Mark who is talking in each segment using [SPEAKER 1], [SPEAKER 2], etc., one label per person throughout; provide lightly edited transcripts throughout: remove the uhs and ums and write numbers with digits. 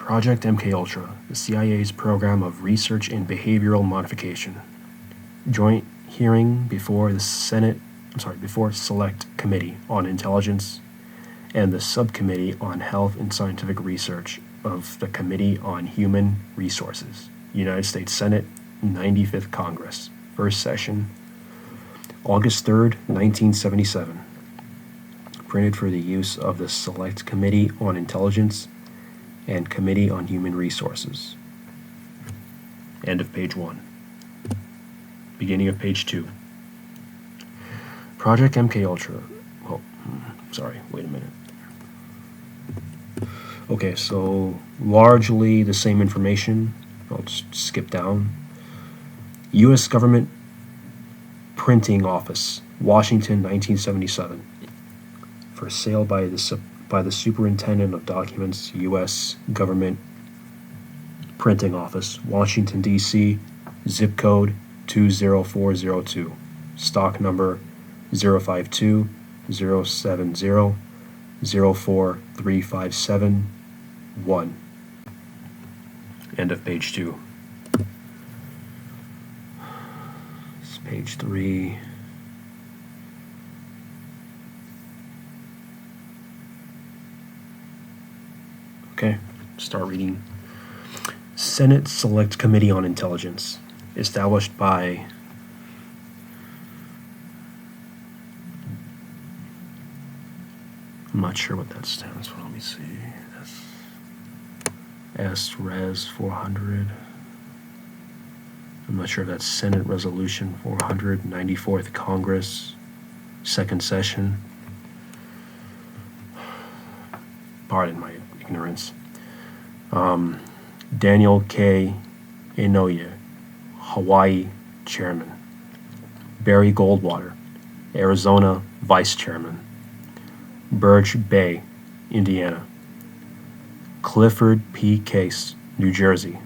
[SPEAKER 1] Project MKUltra, the CIA's program of research in behavioral modification. Joint hearing before the Select Committee on Intelligence and the Subcommittee on Health and Scientific Research of the Committee on Human Resources, United States Senate, 95th Congress, first session, August 3rd, 1977. Printed for the use of the Select Committee on Intelligence and Committee on Human Resources. End of page 1. Beginning of page 2. Project MKUltra. Wait a minute. Okay, so largely the same information. I'll just skip down. U.S. Government Printing Office, Washington, 1977. For sale by the Superintendent of Documents, U.S. Government Printing Office, Washington, D.C., zip code 20402, stock number 052 070 04357 1. End of page 2. This is page 3. Okay, start reading. Senate Select Committee on Intelligence, established by I'm not sure what that stands for. Let me see. That's SRES 400. I'm not sure if that's Senate Resolution 400, 94th Congress, second session. Pardon my ignorance. Daniel K. Inouye, Hawaii Chairman. Barry Goldwater, Arizona Vice Chairman. Birch Bay, Indiana. Clifford P. Case, New Jersey.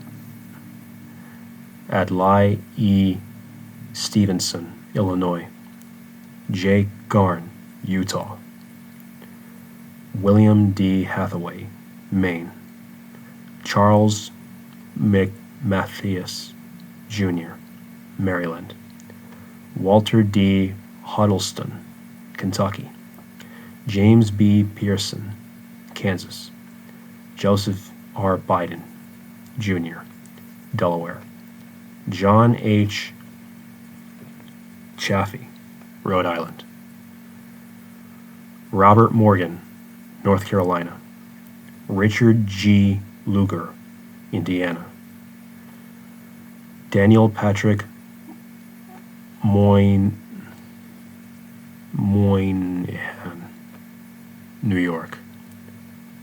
[SPEAKER 1] Adlai E. Stevenson, Illinois. Jake Garn, Utah. William D. Hathaway, Maine. Charles McMathias, Jr., Maryland. Walter D. Huddleston, Kentucky. James B. Pearson, Kansas. Joseph R. Biden, Jr., Delaware. John H. Chaffee, Rhode Island. Robert Morgan, North Carolina. Richard G. Lugar, Indiana. Daniel Patrick Moynihan, New York.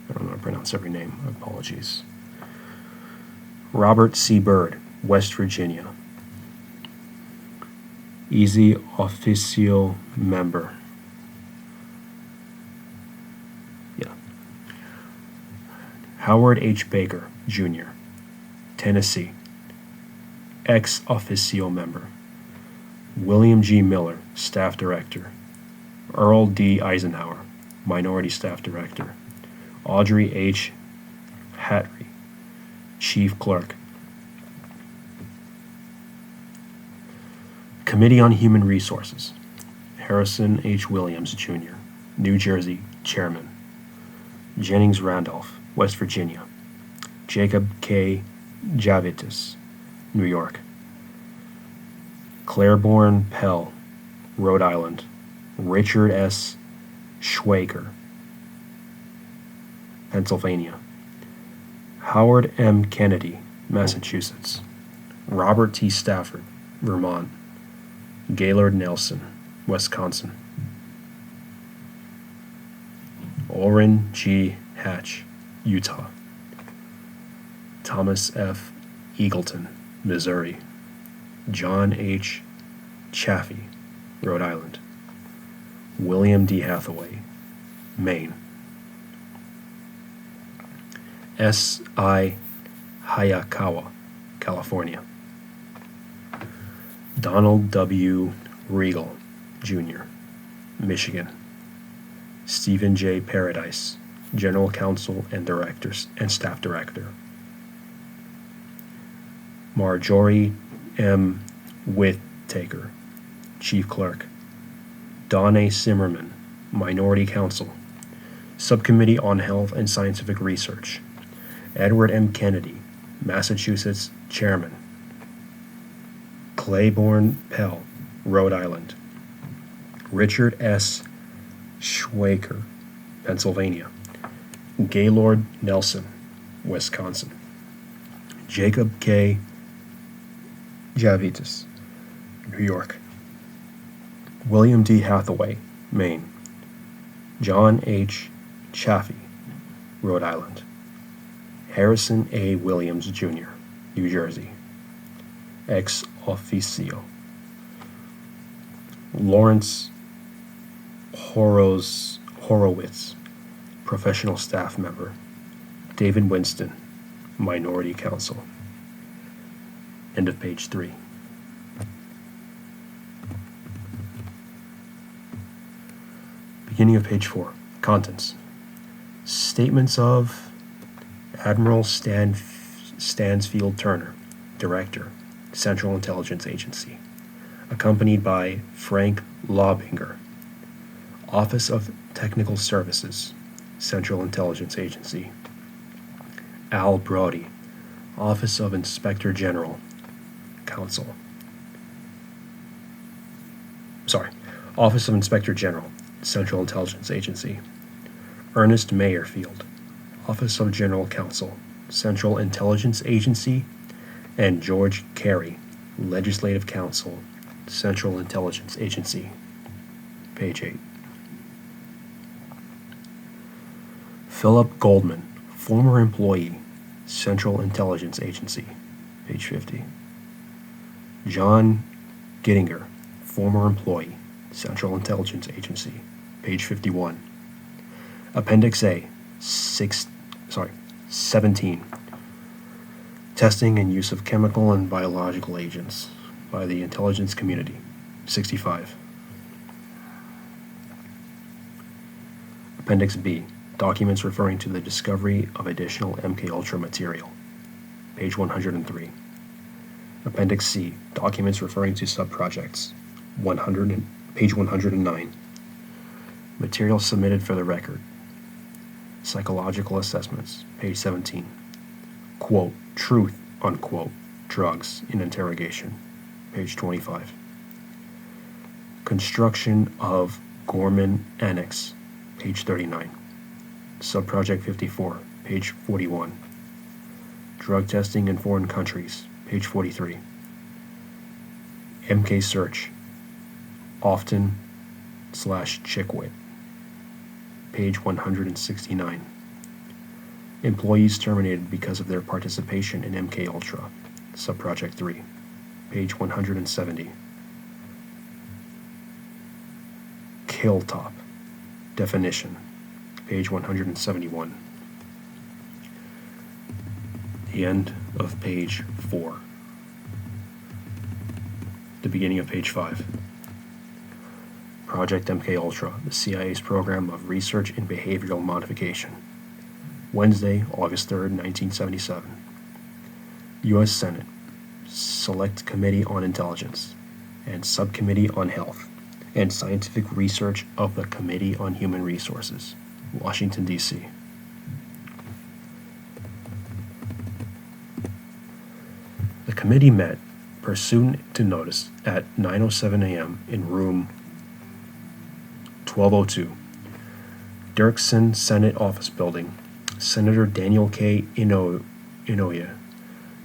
[SPEAKER 1] I don't know how to pronounce every name. Apologies. Robert C. Byrd, West Virginia. Easy Officio Member. Howard H. Baker, Jr., Tennessee. Ex officio member. William G. Miller, Staff Director. Earl D. Eisenhower, Minority Staff Director. Audrey H. Hatry, Chief Clerk. Committee on Human Resources. Harrison H. Williams, Jr., New Jersey, Chairman. Jennings Randolph, West Virginia. Jacob K. Javitis, New York. Claiborne Pell, Rhode Island. Richard S. Schwager, Pennsylvania. Howard M. Kennedy, Massachusetts. Robert T. Stafford, Vermont. Gaylord Nelson, Wisconsin. Orrin G. Hatch, Utah. Thomas F. Eagleton, Missouri. John H. Chaffee, Rhode Island. William D. Hathaway, Maine. S. I. Hayakawa, California. Donald W. Regal, Jr., Michigan. Stephen J. Paradise, General Counsel and Staff Director. Marjorie M. Whittaker, Chief Clerk. Don A. Simmerman, Minority Counsel. Subcommittee on Health and Scientific Research. Edward M. Kennedy, Massachusetts Chairman. Claiborne Pell, Rhode Island. Richard S. Schweiker, Pennsylvania. Gaylord Nelson, Wisconsin. Jacob K. Javitas, New York. William D. Hathaway, Maine. John H. Chaffee, Rhode Island. Harrison A. Williams, Jr., New Jersey. Ex officio. Lawrence Horowitz, professional staff member. David Winston, Minority Counsel. End of page 3. Beginning of page 4. Contents. Statements of Admiral Stansfield Turner, Director, Central Intelligence Agency, accompanied by Frank Laubinger, Office of Technical Services, Central Intelligence Agency. Al Brody, Office of Inspector General, Office of Inspector General, Central Intelligence Agency. Ernest Mayerfield, Office of General Counsel, Central Intelligence Agency, and George Carey, Legislative Counsel, Central Intelligence Agency. Page 8. Philip Goldman, former employee, Central Intelligence Agency. Page 50. John Gittinger, former employee, Central Intelligence Agency. Page 51. Appendix A, 17. Testing and use of chemical and biological agents by the intelligence community. 65. Appendix B, documents referring to the discovery of additional MKUltra material. Page 103. Appendix C, documents referring to subprojects. Page 109. Material submitted for the record. Psychological assessments. Page 17. Quote, truth, unquote, drugs in interrogation. Page 25. Construction of Gorman Annex. Page 39. Subproject 54. Page 41. Drug testing in foreign countries. Page 43. MK search. Often/Chickwit. Page 169. Employees terminated because of their participation in MKUltra. Subproject 3. Page 170. Killtop. Definition. Page 171. The end of page 4. The beginning of page 5. Project MKUltra, the CIA's program of research in behavioral modification. Wednesday, August 3, 1977. U.S. Senate, Select Committee on Intelligence, and Subcommittee on Health and Scientific Research of the Committee on Human Resources, Washington, D.C. The committee met, pursuant to notice, at 9:07 a.m. in room 1202, Dirksen Senate Office Building. Senator Daniel K. Inouye,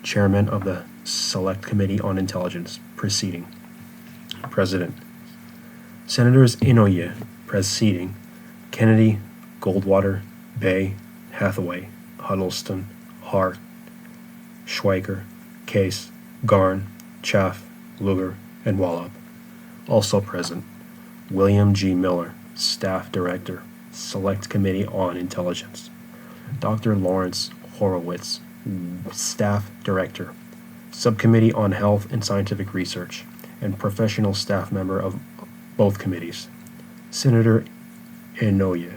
[SPEAKER 1] Chairman of the Select Committee on Intelligence, preceding. President. Senators Inouye, preceding. Kennedy, Goldwater, Bay, Hathaway, Huddleston, Hart, Schweiker, Case, Garn, Chaff, Lugar, and Wallop. Also present. William G. Miller, Staff Director, Select Committee on Intelligence. Dr. Lawrence Horowitz, Staff Director, Subcommittee on Health and Scientific Research, and professional staff member of both committees. Senator Inouye.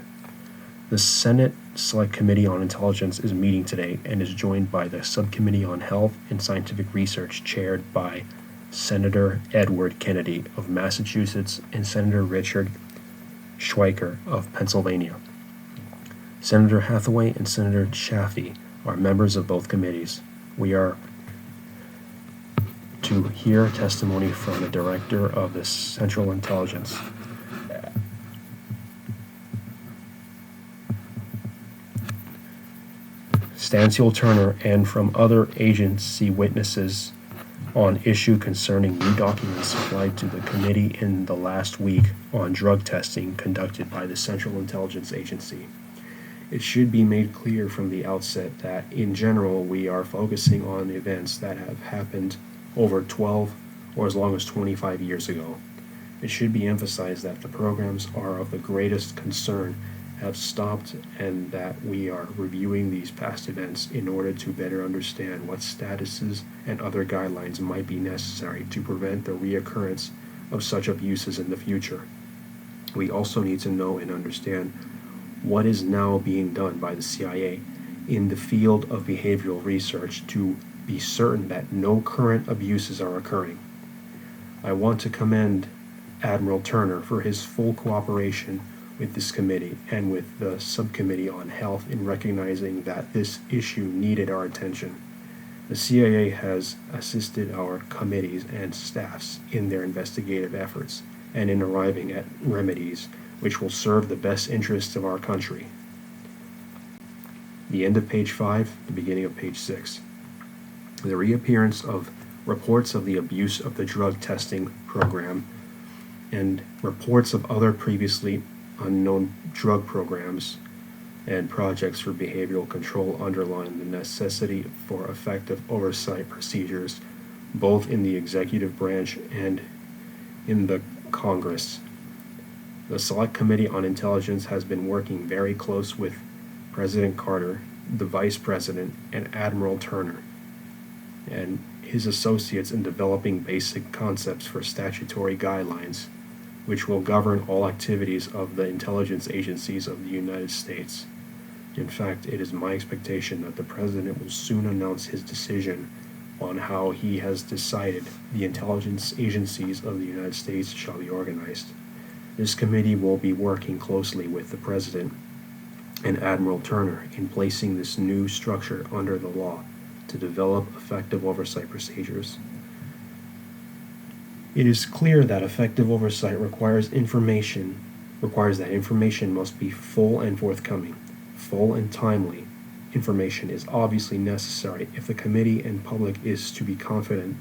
[SPEAKER 1] The Senate Select Committee on Intelligence is meeting today and is joined by the Subcommittee on Health and Scientific Research chaired by Senator Edward Kennedy of Massachusetts and Senator Richard Schweiker of Pennsylvania. Senator Hathaway and Senator Chaffee are members of both committees. We are to hear testimony from the Director of the Central Intelligence. Stansfield Turner, and from other agency witnesses on issue concerning new documents supplied to the committee in the last week on drug testing conducted by the Central Intelligence Agency. It should be made clear from the outset that, in general, we are focusing on events that have happened over 12 or as long as 25 years ago. It should be emphasized that the programs are of the greatest concern have stopped and that we are reviewing these past events in order to better understand what statuses and other guidelines might be necessary to prevent the reoccurrence of such abuses in the future. We also need to know and understand what is now being done by the CIA in the field of behavioral research to be certain that no current abuses are occurring. I want to commend Admiral Turner for his full cooperation with this committee and with the Subcommittee on Health in recognizing that this issue needed our attention. The CIA has assisted our committees and staffs in their investigative efforts and in arriving at remedies which will serve the best interests of our country. The end of page 5, the beginning of page 6. The reappearance of reports of the abuse of the drug testing program and reports of other previously unknown drug programs and projects for behavioral control underline the necessity for effective oversight procedures both in the executive branch and in the Congress. The Select Committee on Intelligence has been working very close with President Carter, the Vice President, and Admiral Turner and his associates in developing basic concepts for statutory guidelines which will govern all activities of the intelligence agencies of the United States. In fact, it is my expectation that the President will soon announce his decision on how he has decided the intelligence agencies of the United States shall be organized. This committee will be working closely with the President and Admiral Turner in placing this new structure under the law to develop effective oversight procedures. It is clear that effective oversight requires that information must be full and forthcoming. Full and timely information is obviously necessary if the committee and public is to be confident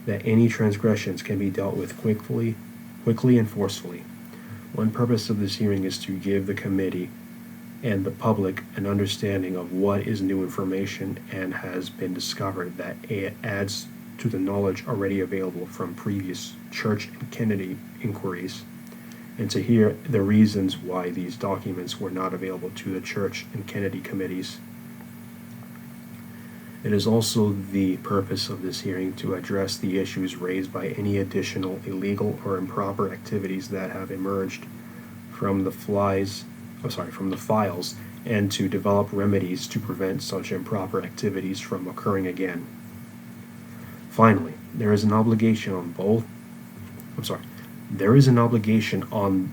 [SPEAKER 1] that any transgressions can be dealt with quickly and forcefully. One purpose of this hearing is to give the committee and the public an understanding of what is new information and has been discovered that it adds to the knowledge already available from previous Church and Kennedy inquiries, and to hear the reasons why these documents were not available to the Church and Kennedy committees. It is also the purpose of this hearing to address the issues raised by any additional illegal or improper activities that have emerged from the files, and to develop remedies to prevent such improper activities from occurring again. Finally, there is an obligation on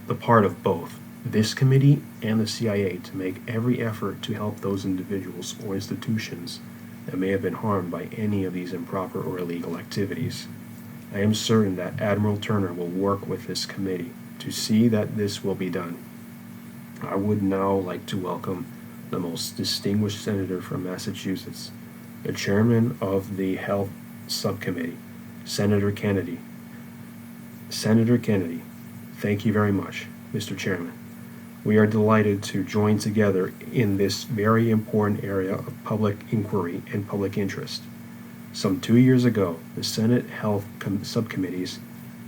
[SPEAKER 1] the part of both this committee and the CIA to make every effort to help those individuals or institutions that may have been harmed by any of these improper or illegal activities. I am certain that Admiral Turner will work with this committee to see that this will be done. I would now like to welcome the most distinguished senator from Massachusetts, the chairman of the Health Subcommittee, Senator Kennedy. Senator Kennedy, thank you very much, Mr. Chairman. We are delighted to join together in this very important area of public inquiry and public interest. Some 2 years ago, the Senate Health Subcommittees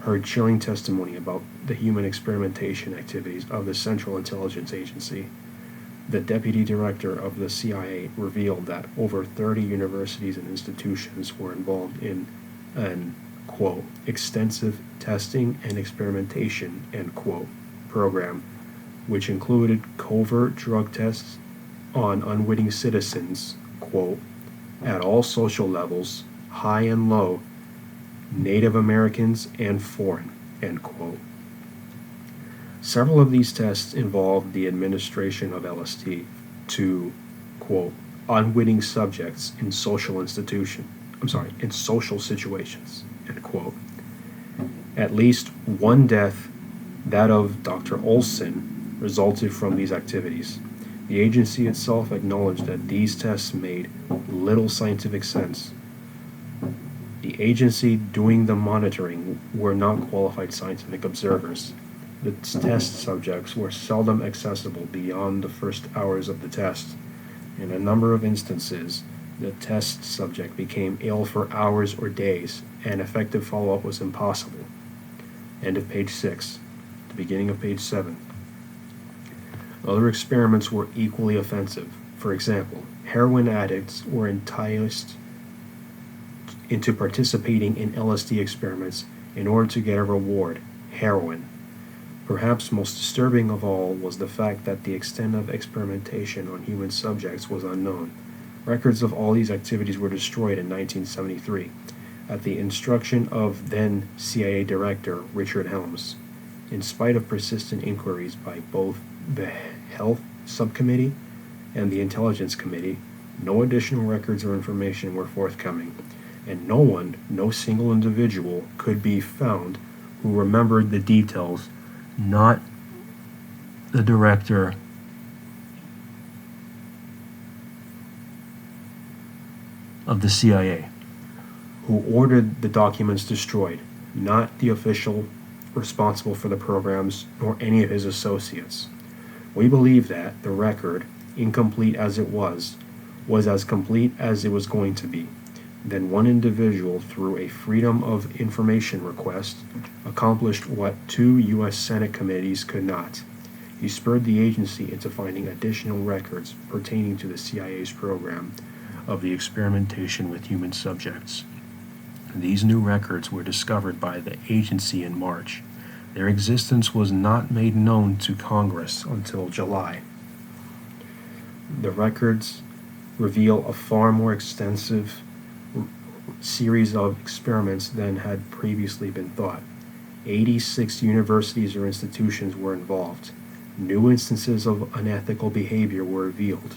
[SPEAKER 1] heard chilling testimony about the human experimentation activities of the Central Intelligence Agency. The Deputy Director of the CIA revealed that over 30 universities and institutions were involved in an, quote, extensive testing and experimentation, end quote, program, which included covert drug tests, on unwitting citizens, quote, at all social levels, high and low, Native Americans and foreign, end quote. Several of these tests involved the administration of LSD to, quote, unwitting subjects in social in social situations, end quote. At least one death, that of Dr. Olson, resulted from these activities. The agency itself acknowledged that these tests made little scientific sense. The agency doing the monitoring were not qualified scientific observers. The test subjects were seldom accessible beyond the first hours of the test. In a number of instances, the test subject became ill for hours or days, and effective follow-up was impossible. End of page 6. The beginning of page 7. Other experiments were equally offensive. For example, heroin addicts were enticed into participating in LSD experiments in order to get a reward, heroin. Perhaps most disturbing of all was the fact that the extent of experimentation on human subjects was unknown. Records of all these activities were destroyed in 1973 at the instruction of then CIA Director Richard Helms. In spite of persistent inquiries by both the Health Subcommittee and the Intelligence Committee, no additional records or information were forthcoming, and no single individual could be found who remembered the details, not the director of the CIA, who ordered the documents destroyed, not the official responsible for the programs nor any of his associates. We believe that the record, incomplete as it was as complete as it was going to be. Then one individual, through a Freedom of Information request, accomplished what 2 U.S. Senate committees could not. He spurred the agency into finding additional records pertaining to the CIA's program of the experimentation with human subjects. These new records were discovered by the agency in March. Their existence was not made known to Congress until July. The records reveal a far more extensive series of experiments than had previously been thought. 86 universities or institutions were involved. New instances of unethical behavior were revealed.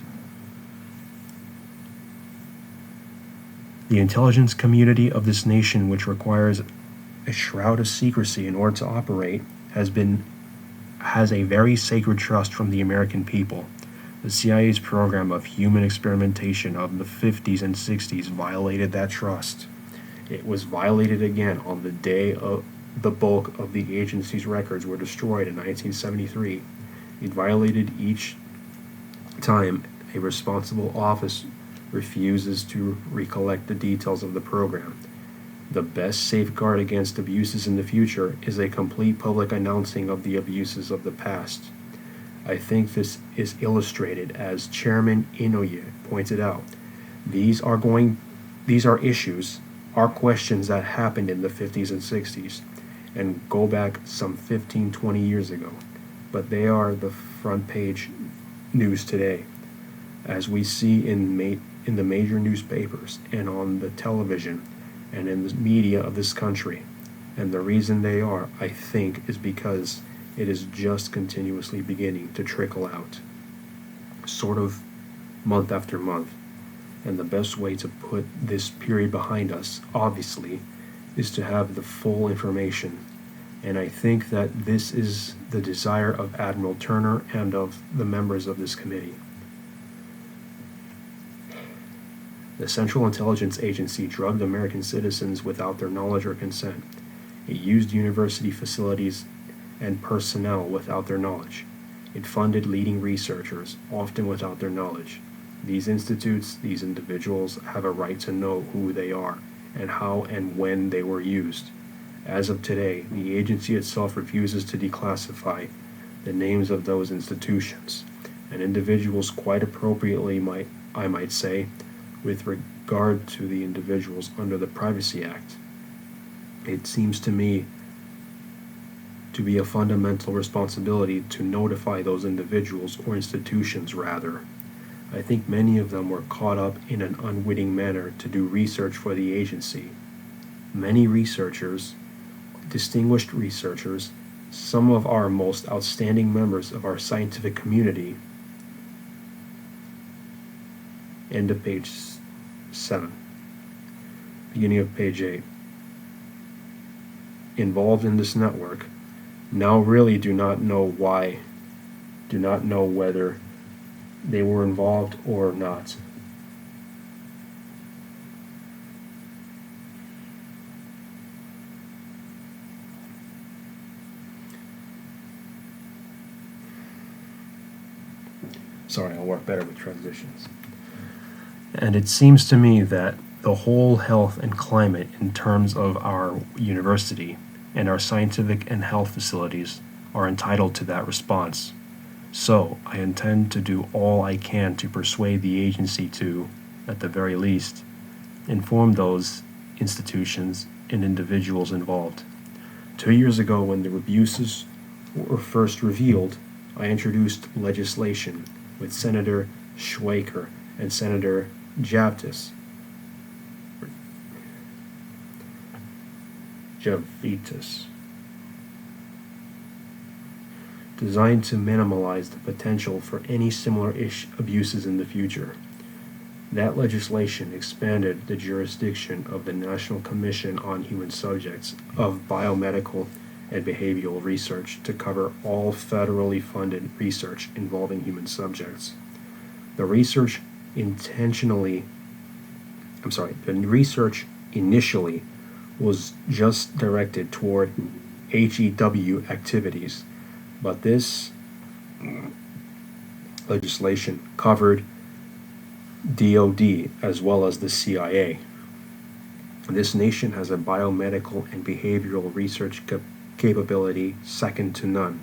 [SPEAKER 1] The intelligence community of this nation, which requires a shroud of secrecy in order to operate, has a very sacred trust from the American people. The CIA's program of human experimentation of the 50s and 60s violated that trust. It was violated again on the day of the bulk of the agency's records were destroyed in 1973. It violated each time a responsible office refuses to recollect the details of the program. The best safeguard against abuses in the future is a complete public announcing of the abuses of the past. I think this is illustrated as Chairman Inouye pointed out. These are issues, are questions that happened in the 50s and 60s and go back some 15, 20 years ago. But they are the front page news today, as we see in the major newspapers and on the television and in the media of this country. And the reason they are, I think, is because it is just continuously beginning to trickle out, sort of month after month. And the best way to put this period behind us, obviously, is to have the full information. And I think that this is the desire of Admiral Turner and of the members of this committee. The Central Intelligence Agency drugged American citizens without their knowledge or consent. It used university facilities and personnel without their knowledge. It funded leading researchers, often without their knowledge. These institutes, these individuals, have a right to know who they are and how and when they were used. As of today, the agency itself refuses to declassify the names of those institutions, and individuals quite appropriately I might say, with regard to the individuals under the Privacy Act. It seems to me to be a fundamental responsibility to notify those individuals, or institutions rather. I think many of them were caught up in an unwitting manner to do research for the agency. Many researchers, distinguished researchers, some of our most outstanding members of our scientific community. End of page 7. Beginning of page 8. Involved in this network now really do not know whether they were involved or not. Sorry, I'll work better with transitions. And it seems to me that the whole health and climate in terms of our university and our scientific and health facilities are entitled to that response. So I intend to do all I can to persuade the agency to, at the very least, inform those institutions and individuals involved. 2 years ago, when the abuses were first revealed, I introduced legislation with Senator Schweiker and Senator Javitas designed to minimize the potential for any similar abuses in the future. That legislation expanded the jurisdiction of the National Commission on Human Subjects of Biomedical and Behavioral Research to cover all federally funded research involving human subjects. The research initially was just directed toward HEW activities, but this legislation covered DoD as well as the CIA. This nation has a biomedical and behavioral research capability second to none.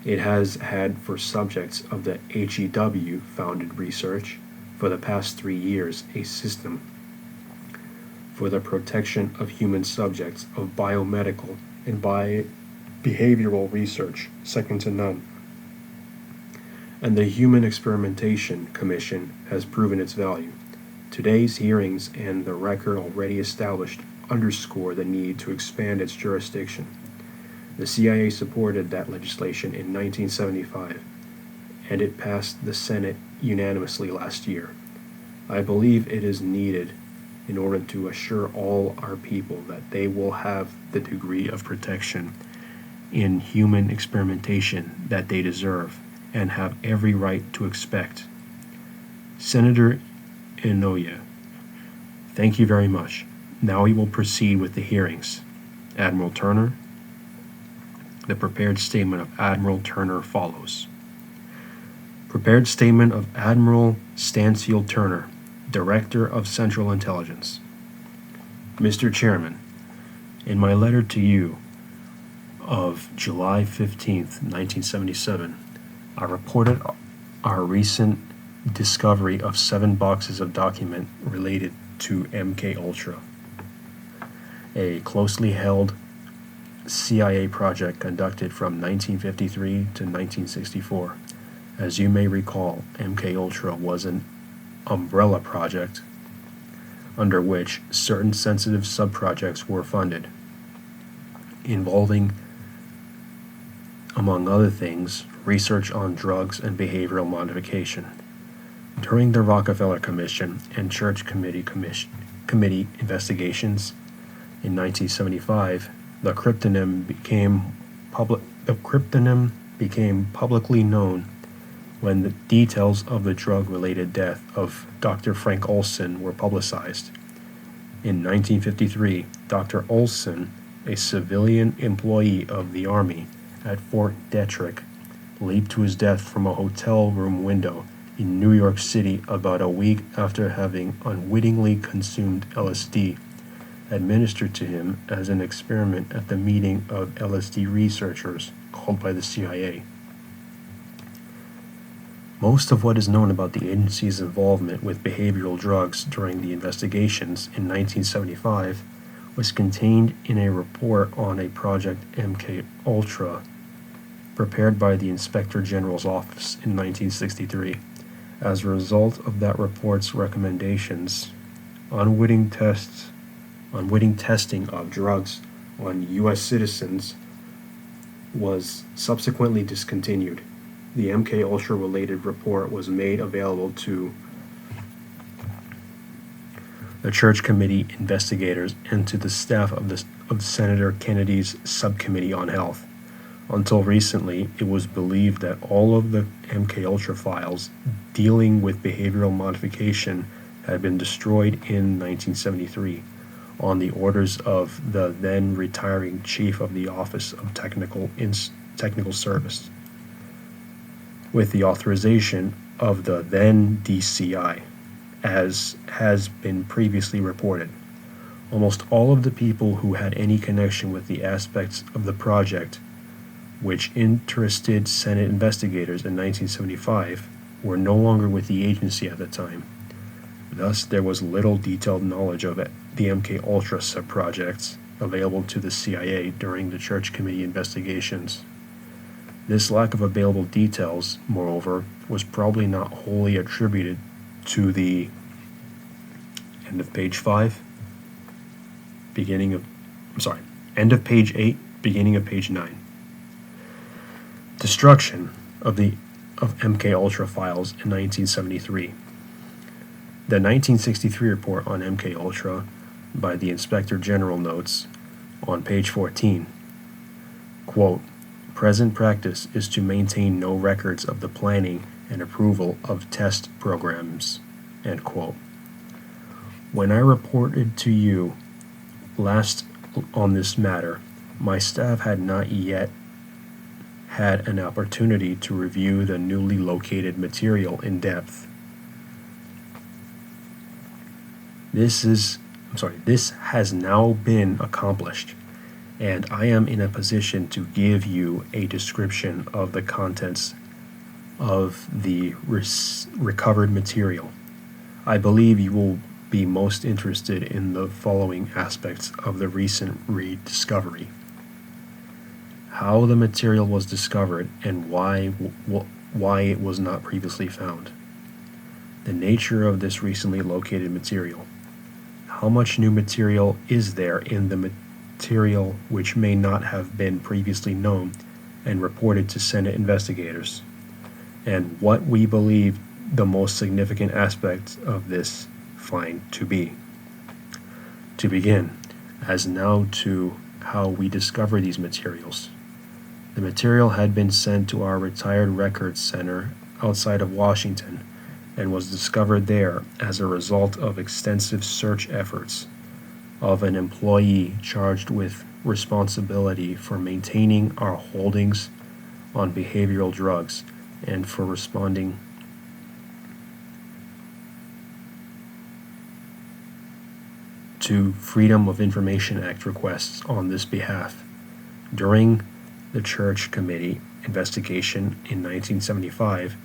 [SPEAKER 1] It has had for subjects of the HEW founded research for the past 3 years a system for the protection of human subjects of biomedical and behavioral research second to none. And the Human Experimentation Commission has proven its value. Today's hearings and the record already established underscore the need to expand its jurisdiction. The CIA supported that legislation in 1975, and it passed the Senate unanimously last year. I believe it is needed in order to assure all our people that they will have the degree of protection in human experimentation that they deserve and have every right to expect. Senator Inouye, thank you very much. Now we will proceed with the hearings. Admiral Turner. The prepared statement of Admiral Turner follows. Prepared statement of Admiral Stansfield Turner, Director of Central Intelligence. Mr. Chairman, in my letter to you of July 15th, 1977, I reported our recent discovery of 7 boxes of document related to MKULTRA, a closely held CIA project conducted from 1953 to 1964. As you may recall, MKUltra was an umbrella project under which certain sensitive subprojects were funded, involving, among other things, research on drugs and behavioral modification. During the Rockefeller Commission and Church Committee investigations in 1975, the cryptonym became publicly known when the details of the drug-related death of Dr. Frank Olson were publicized. In 1953, Dr. Olson, a civilian employee of the Army at Fort Detrick, leaped to his death from a hotel room window in New York City about a week after having unwittingly consumed LSD, administered to him as an experiment at the meeting of LSD researchers called by the CIA. Most of what is known about the agency's involvement with behavioral drugs during the investigations in 1975 was contained in a report on a project MKUltra prepared by the Inspector General's office in 1963. As a result of that report's recommendations, unwitting testing of drugs on U.S. citizens was subsequently discontinued. The MKUltra related report was made available to the Church Committee investigators and to the staff of Senator Kennedy's Subcommittee on Health. Until recently, it was believed that all of the MKUltra files dealing with behavioral modification had been destroyed in 1973 on the orders of the then retiring Chief of the Office of Technical Service, with the authorization of the then DCI, as has been previously reported. Almost all of the people who had any connection with the aspects of the project which interested Senate investigators in 1975 were no longer with the agency at the time. Thus, there was little detailed knowledge of the MKUltra subprojects available to the CIA during the Church Committee investigations. This lack of available details, moreover, was probably not wholly attributed to the end of page 8, beginning of page 9. Destruction of MKUltra files in 1973. The 1963 report on MKUltra by the Inspector General notes on page 14, quote, "Present practice is to maintain no records of the planning and approval of test programs," end quote. When I reported to you last on this matter, my staff had not yet had an opportunity to review the newly located material in depth. This has now been accomplished, and I am in a position to give you a description of the contents of the recovered material. I believe you will be most interested in the following aspects of the recent rediscovery: how the material was discovered and why it was not previously found, the nature of this recently located material, how much new material is there in the material which may not have been previously known and reported to Senate investigators, and what we believe the most significant aspects of this find to be. To begin, as now to how we discover these materials. The material had been sent to our retired records center outside of Washington and was discovered there as a result of extensive search efforts of an employee charged with responsibility for maintaining our holdings on behavioral drugs and for responding to Freedom of Information Act requests on this behalf. During the Church Committee investigation in 1975,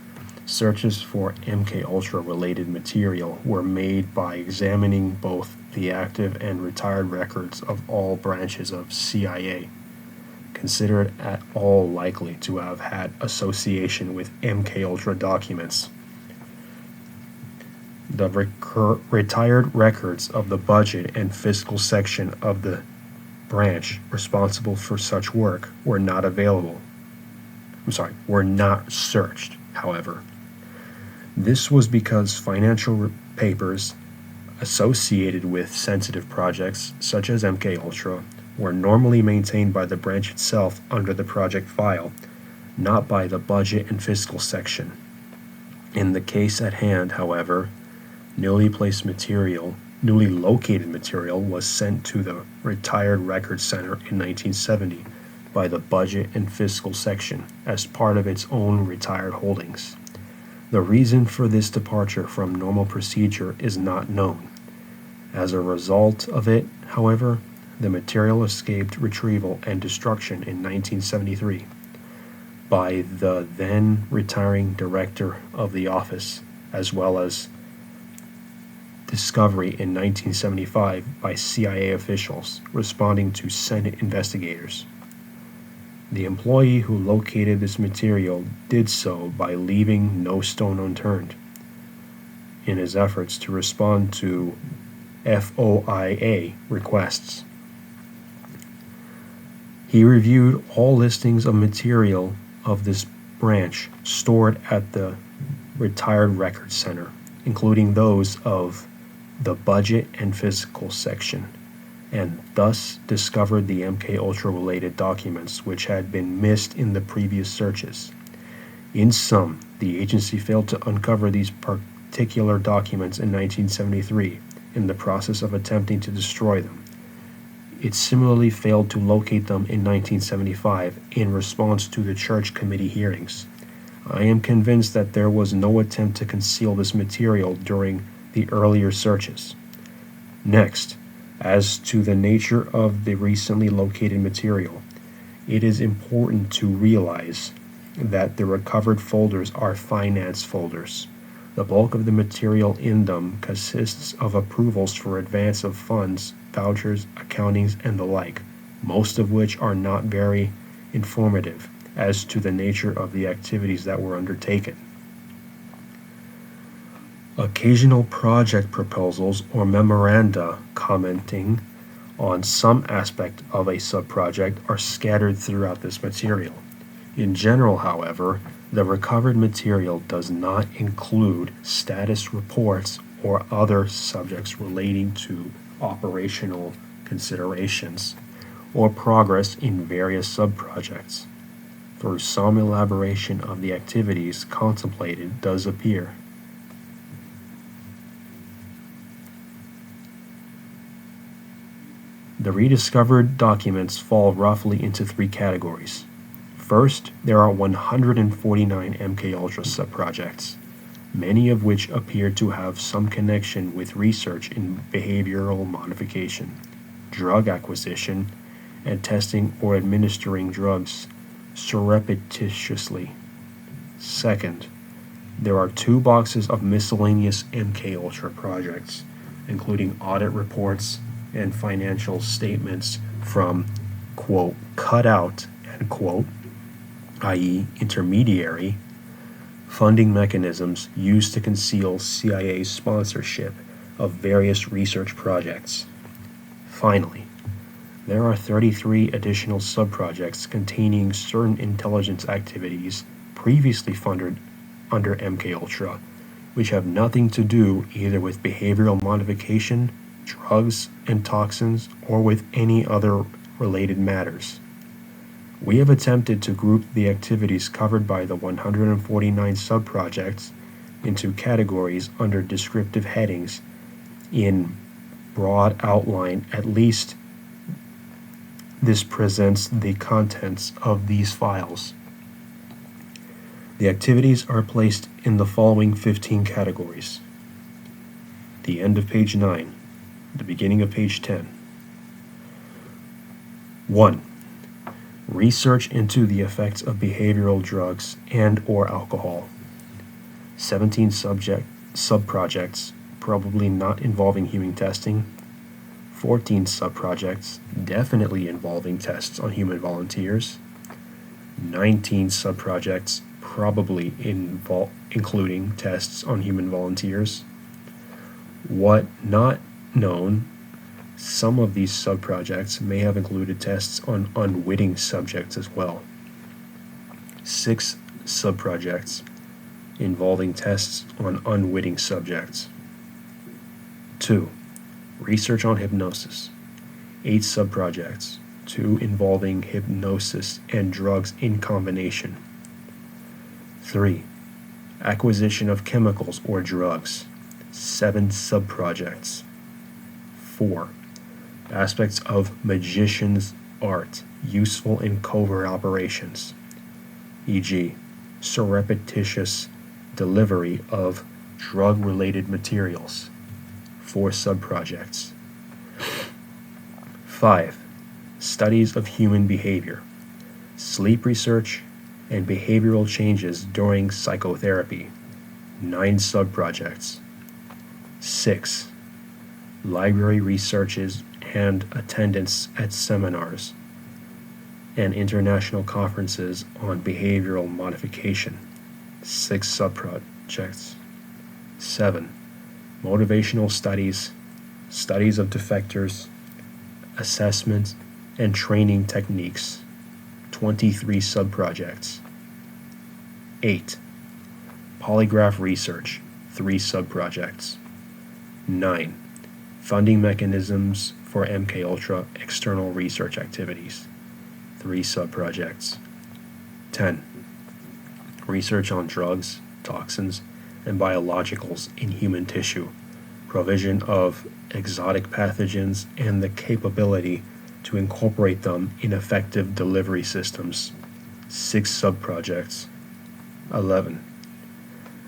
[SPEAKER 1] searches for MKUltra related material were made by examining both the active and retired records of all branches of CIA, considered at all likely to have had association with MKUltra documents. The retired records of the budget and fiscal section of the branch responsible for such work were not searched, however. This was because financial papers associated with sensitive projects, such as MKUltra, were normally maintained by the branch itself under the project file, not by the budget and fiscal section. In the case at hand, however, newly located material was sent to the Retired Records Center in 1970 by the Budget and Fiscal section as part of its own retired holdings. The reason for this departure from normal procedure is not known. As a result of it, however, the material escaped retrieval and destruction in 1973 by the then retiring director of the office, as well as discovery in 1975 by CIA officials responding to Senate investigators. The employee who located this material did so by leaving no stone unturned. in his efforts to respond to FOIA requests. He reviewed all listings of material of this branch stored at the Retired Records Center, including those of the Budget and Physical section, and thus discovered the MKUltra related documents which had been missed in the previous searches. In sum, the agency failed to uncover these particular documents in 1973 in the process of attempting to destroy them. It similarly failed to locate them in 1975 in response to the Church Committee hearings. I am convinced that there was no attempt to conceal this material during the earlier searches. Next, as to the nature of the recently located material, it is important to realize that the recovered folders are finance folders. The bulk of the material in them consists of approvals for advance of funds, vouchers, accountings, and the like, most of which are not very informative as to the nature of the activities that were undertaken. Occasional project proposals or memoranda commenting on some aspect of a subproject are scattered throughout this material. In general, however, the recovered material does not include status reports or other subjects relating to operational considerations or progress in various subprojects. For some elaboration of the activities contemplated does appear. The rediscovered documents fall roughly into three categories. First, there are 149 MKUltra subprojects, many of which appear to have some connection with research in behavioral modification, drug acquisition, and testing or administering drugs surreptitiously. Second, there are 2 boxes of miscellaneous MKUltra projects, including audit reports and financial statements from, quote, cutout, end quote, i.e. intermediary, funding mechanisms used to conceal CIA sponsorship of various research projects. Finally, there are 33 additional subprojects containing certain intelligence activities previously funded under MKUltra, which have nothing to do either with behavioral modification, drugs and toxins, or with any other related matters. We have attempted to group the activities covered by the 149 subprojects into categories under descriptive headings in broad outline. At least this presents the contents of these files. The activities are placed in the following 15 categories. The end of page 9, the beginning of page 10. 1. Research into the effects of behavioral drugs and or alcohol. 17 subprojects, probably not involving human testing. 14 subprojects, definitely involving tests on human volunteers. 19 subprojects, probably including tests on human volunteers. What not known, some of these subprojects may have included tests on unwitting subjects as well. 6 subprojects involving tests on unwitting subjects. 2. Research on hypnosis. 8 subprojects, 2 involving hypnosis and drugs in combination. 3. Acquisition of chemicals or drugs. 7 subprojects. 4. Aspects of magician's art useful in covert operations, e.g., surreptitious delivery of drug-related materials. 4 subprojects. 5. Studies of human behavior, sleep research, and behavioral changes during psychotherapy. 9 subprojects. 6. Library researches and attendance at seminars and international conferences on behavioral modification. 6 subprojects. 7. motivational studies, studies of defectors, assessments, and training techniques, 23 subprojects. 8. Polygraph research, 3 subprojects. 9. Funding mechanisms for MKULTRA external research activities, 3 subprojects. 10. Research on drugs, toxins, and biologicals in human tissue, provision of exotic pathogens, and the capability to incorporate them in effective delivery systems, 6 subprojects. 11.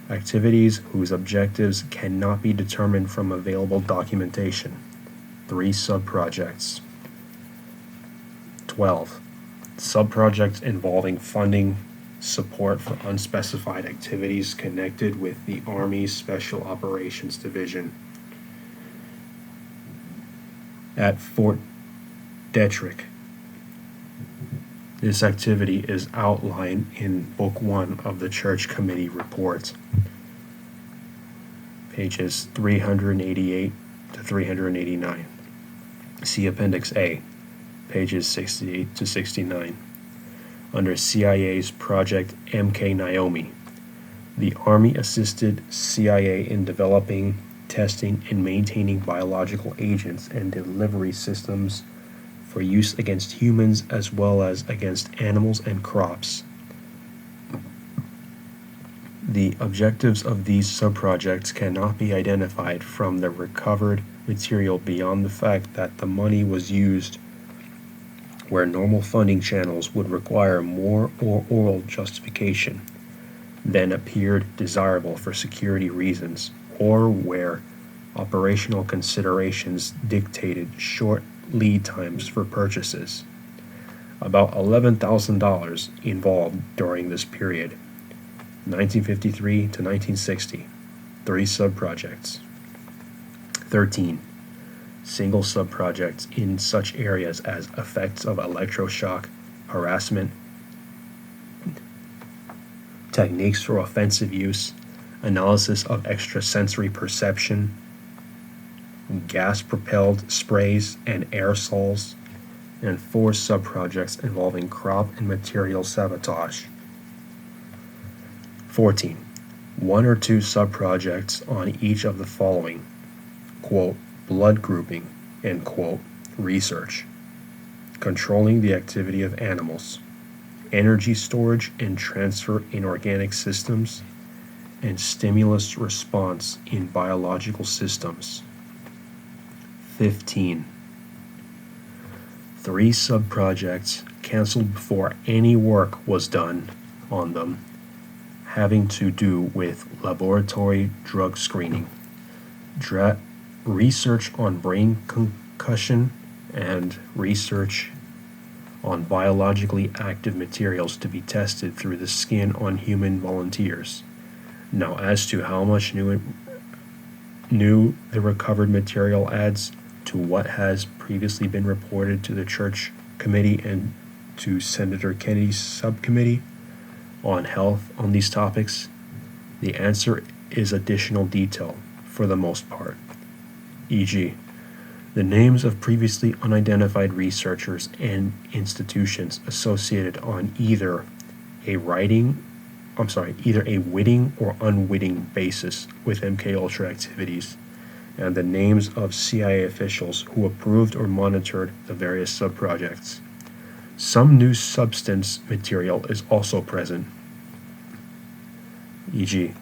[SPEAKER 1] Activities whose objectives cannot be determined from available documentation, 3 subprojects. 12. Subprojects involving funding support for unspecified activities connected with the Army's Special Operations Division at Fort Detrick. This activity is outlined in Book 1 of the Church Committee Report, pages 388 to 389. See Appendix A, pages 68 to 69. Under CIA's Project MK Naomi, the Army assisted CIA in developing, testing, and maintaining biological agents and delivery systems for use against humans as well as against animals and crops. The objectives of these subprojects cannot be identified from the recovered material beyond the fact that the money was used where normal funding channels would require more or oral justification than appeared desirable for security reasons, or where operational considerations dictated short lead times for purchases. About $11,000 involved during this period, 1953 to 1960, 3 subprojects. 13. Single subprojects in such areas as effects of electroshock, harassment, techniques for offensive use, analysis of extrasensory perception, gas-propelled sprays and aerosols, and 4 subprojects involving crop and material sabotage. 14. 1 or 2 subprojects on each of the following, quote, blood grouping, end quote, research, controlling the activity of animals, energy storage and transfer in organic systems, and stimulus response in biological systems. 15. 3 subprojects canceled before any work was done on them, having to do with laboratory drug screening, research on brain concussion, and research on biologically active materials to be tested through the skin on human volunteers. Now, as to how much new the recovered material adds to what has previously been reported to the Church Committee and to Senator Kennedy's subcommittee on health on these topics, the answer is additional detail for the most part, e.g., the names of previously unidentified researchers and institutions associated on either a witting or unwitting basis with MKUltra activities, and the names of CIA officials who approved or monitored the various subprojects. Some new substance material is also present, e.g.,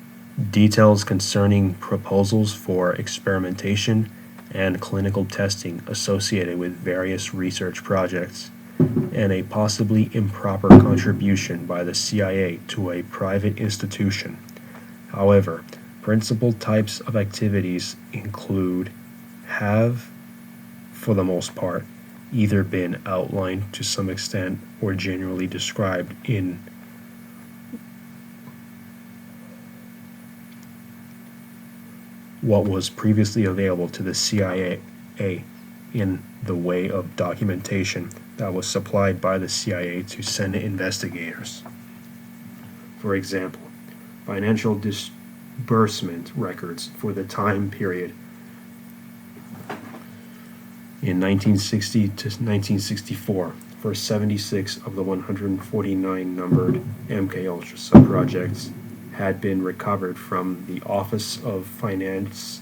[SPEAKER 1] details concerning proposals for experimentation and clinical testing associated with various research projects, and a possibly improper contribution by the CIA to a private institution. However, principal types of activities have, for the most part, either been outlined to some extent or generally described in what was previously available to the CIA in the way of documentation that was supplied by the CIA to Senate investigators. For example, financial reimbursement records for the time period in 1960 to 1964 for 76 of the 149 numbered MKUltra subprojects had been recovered from the Office of Finance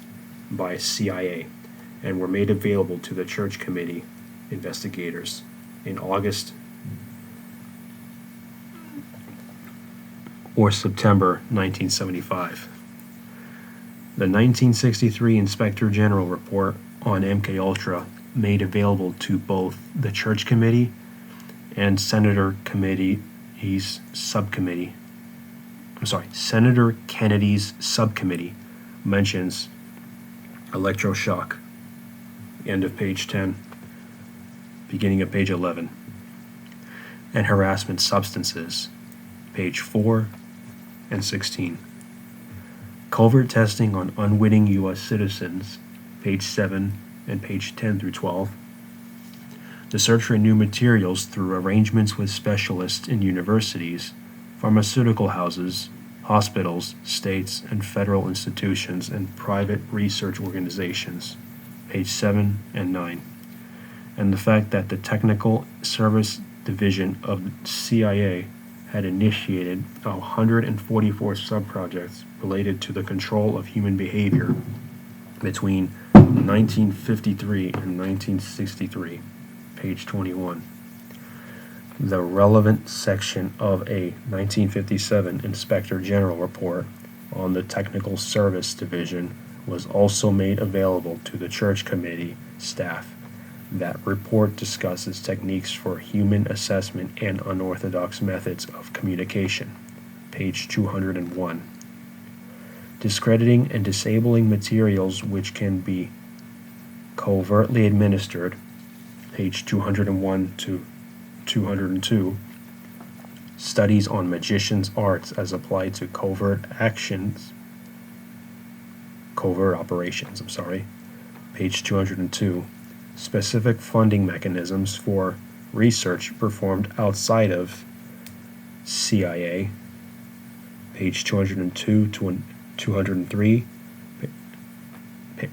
[SPEAKER 1] by CIA and were made available to the Church Committee investigators in August or September 1975. The 1963 Inspector General report on MKUltra made available to both the Church Committee and Senator Kennedy's subcommittee mentions electroshock, end of page 10, beginning of page 11, and harassment substances, page 4 and 16. Covert testing on unwitting U.S. citizens, page 7 and page 10 through 12. The search for new materials through arrangements with specialists in universities, pharmaceutical houses, hospitals, states and federal institutions, and private research organizations, page 7 and 9. And the fact that the Technical Service Division of the CIA had initiated 144 subprojects related to the control of human behavior between 1953 and 1963, page 21. The relevant section of a 1957 Inspector General report on the Technical Service Division was also made available to the Church Committee staff. That report discusses techniques for human assessment and unorthodox methods of communication, page 201. Discrediting and disabling materials which can be covertly administered, page 201 to 202. Studies on magicians' arts as applied to covert operations, page 202. Specific funding mechanisms for research performed outside of CIA, page 202 to 203,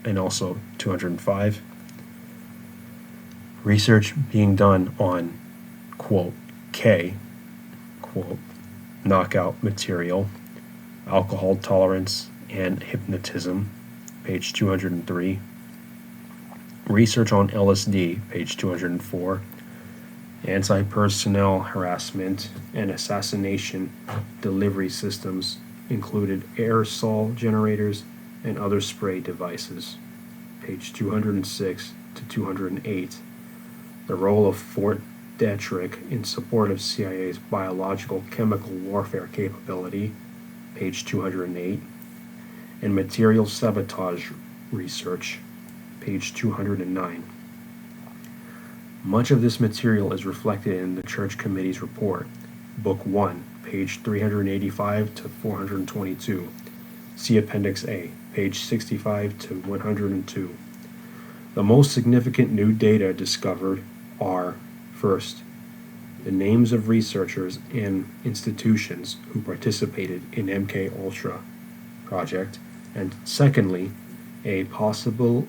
[SPEAKER 1] and also 205. Research being done on, quote, K, quote, knockout material, alcohol tolerance, and hypnotism, page 203. Research on LSD, page 204. Anti-personnel harassment and assassination delivery systems included aerosol generators and other spray devices, page 206 to 208. The role of Fort Detrick in support of CIA's biological chemical warfare capability, page 208. And material sabotage research, page 209. Much of this material is reflected in the Church Committee's report, Book 1, page 385 to 422. See Appendix A, page 65 to 102. The most significant new data discovered are, first, the names of researchers and institutions who participated in MKUltra project, and secondly, a possibly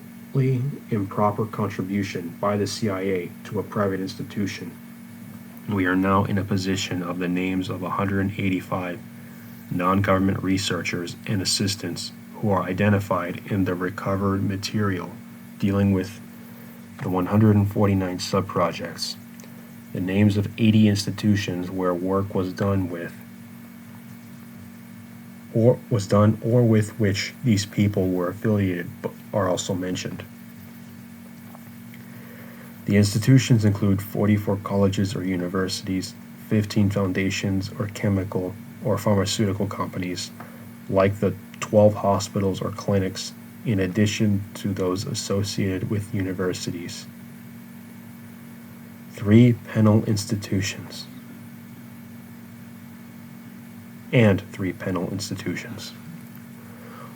[SPEAKER 1] improper contribution by the CIA to a private institution. We are now in a position of the names of 185 non-government researchers and assistants who are identified in the recovered material dealing with the 149 subprojects, the names of 80 institutions where work was done or with which these people were affiliated are also mentioned. The institutions include 44 colleges or universities, 15 foundations or chemical or pharmaceutical companies, like the 12 hospitals or clinics, in addition to those associated with universities. 3 penal institutions.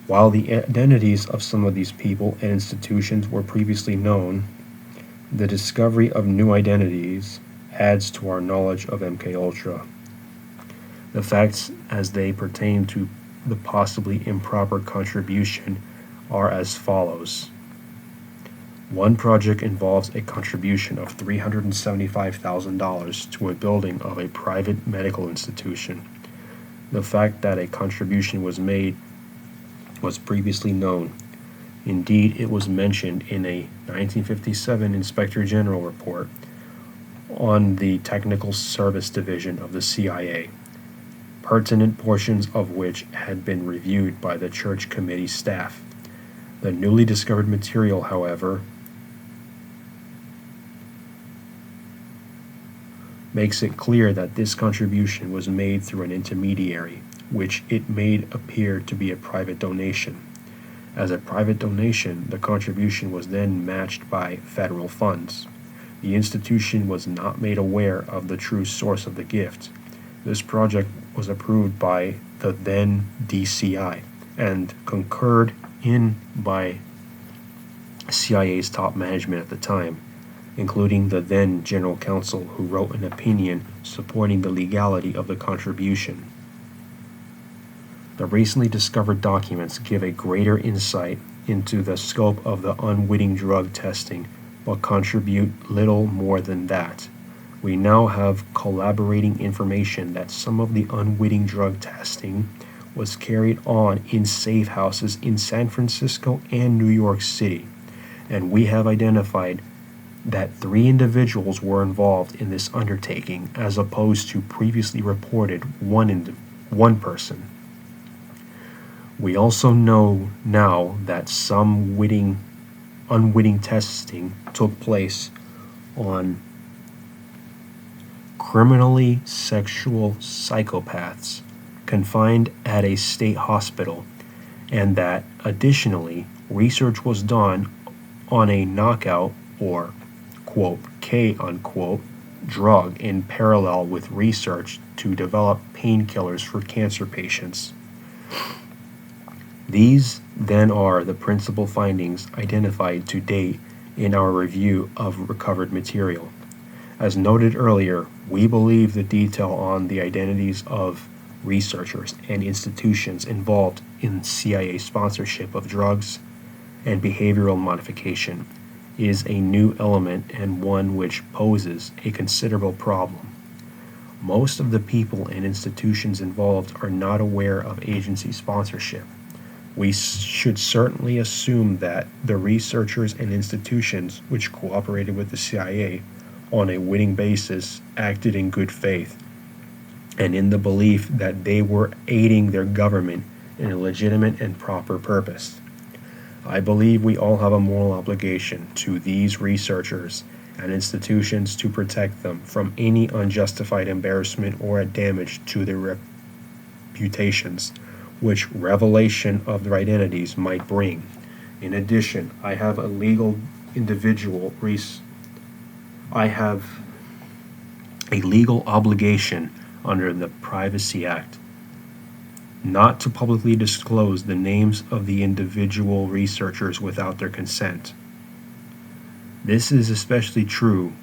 [SPEAKER 1] While the identities of some of these people and institutions were previously known, the discovery of new identities adds to our knowledge of MKUltra. The facts as they pertain to the possibly improper contribution are as follows. One project involves a contribution of $375,000 to a building of a private medical institution. The fact that a contribution was made was previously known. Indeed, it was mentioned in a 1957 Inspector General report on the Technical Service Division of the CIA, pertinent portions of which had been reviewed by the Church Committee staff. The newly discovered material, however, makes it clear that this contribution was made through an intermediary, which it made appear to be a private donation. As a private donation, the contribution was then matched by federal funds. The institution was not made aware of the true source of the gift. This project was approved by the then DCI and concurred in by CIA's top management at the time, including the then General Counsel, who wrote an opinion supporting the legality of the contribution. The recently discovered documents give a greater insight into the scope of the unwitting drug testing, but contribute little more than that. We now have corroborating information that some of the unwitting drug testing was carried on in safe houses in San Francisco and New York City, and we have identified that 3 individuals were involved in this undertaking, as opposed to previously reported one person. We also know now that some unwitting testing took place on criminally sexual psychopaths confined at a state hospital, and that additionally research was done on a knockout or quote K unquote drug in parallel with research to develop painkillers for cancer patients. These then are the principal findings identified to date in our review of recovered material. As noted earlier, we believe the detail on the identities of researchers and institutions involved in CIA sponsorship of drugs and behavioral modification is a new element and one which poses a considerable problem. Most of the people and institutions involved are not aware of agency sponsorship. We should certainly assume that the researchers and institutions which cooperated with the CIA on a witting basis acted in good faith and in the belief that they were aiding their government in a legitimate and proper purpose. I believe we all have a moral obligation to these researchers and institutions to protect them from any unjustified embarrassment or damage to their reputations, which revelation of their identities might bring. In addition, I have a legal obligation under the Privacy Act not to publicly disclose the names of the individual researchers without their consent. This is especially true,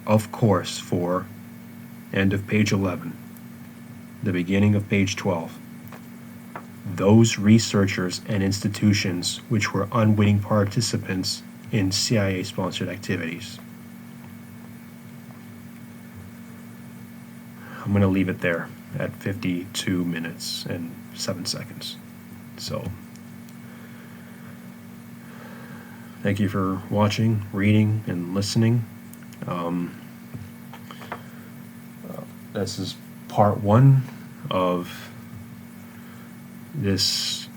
[SPEAKER 1] of course, for end of page 11, the beginning of page 12. Those researchers and institutions which were unwitting participants in CIA-sponsored activities. I'm going to leave it there at 52 minutes and 7 seconds. So, thank you for watching, reading, and listening. This is part 1 of this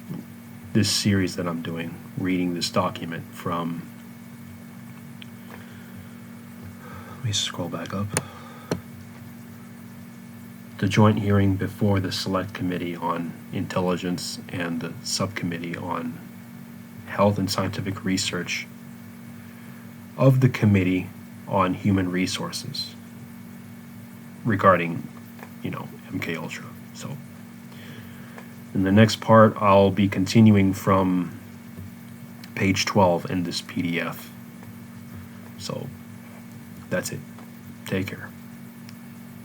[SPEAKER 1] series that I'm doing, reading this document from, let me scroll back up, the joint hearing before the Select Committee on Intelligence and the Subcommittee on Health and Scientific Research of the Committee on Human Resources regarding, MKUltra. So in the next part, I'll be continuing from page 12 in this PDF. So that's it. Take care.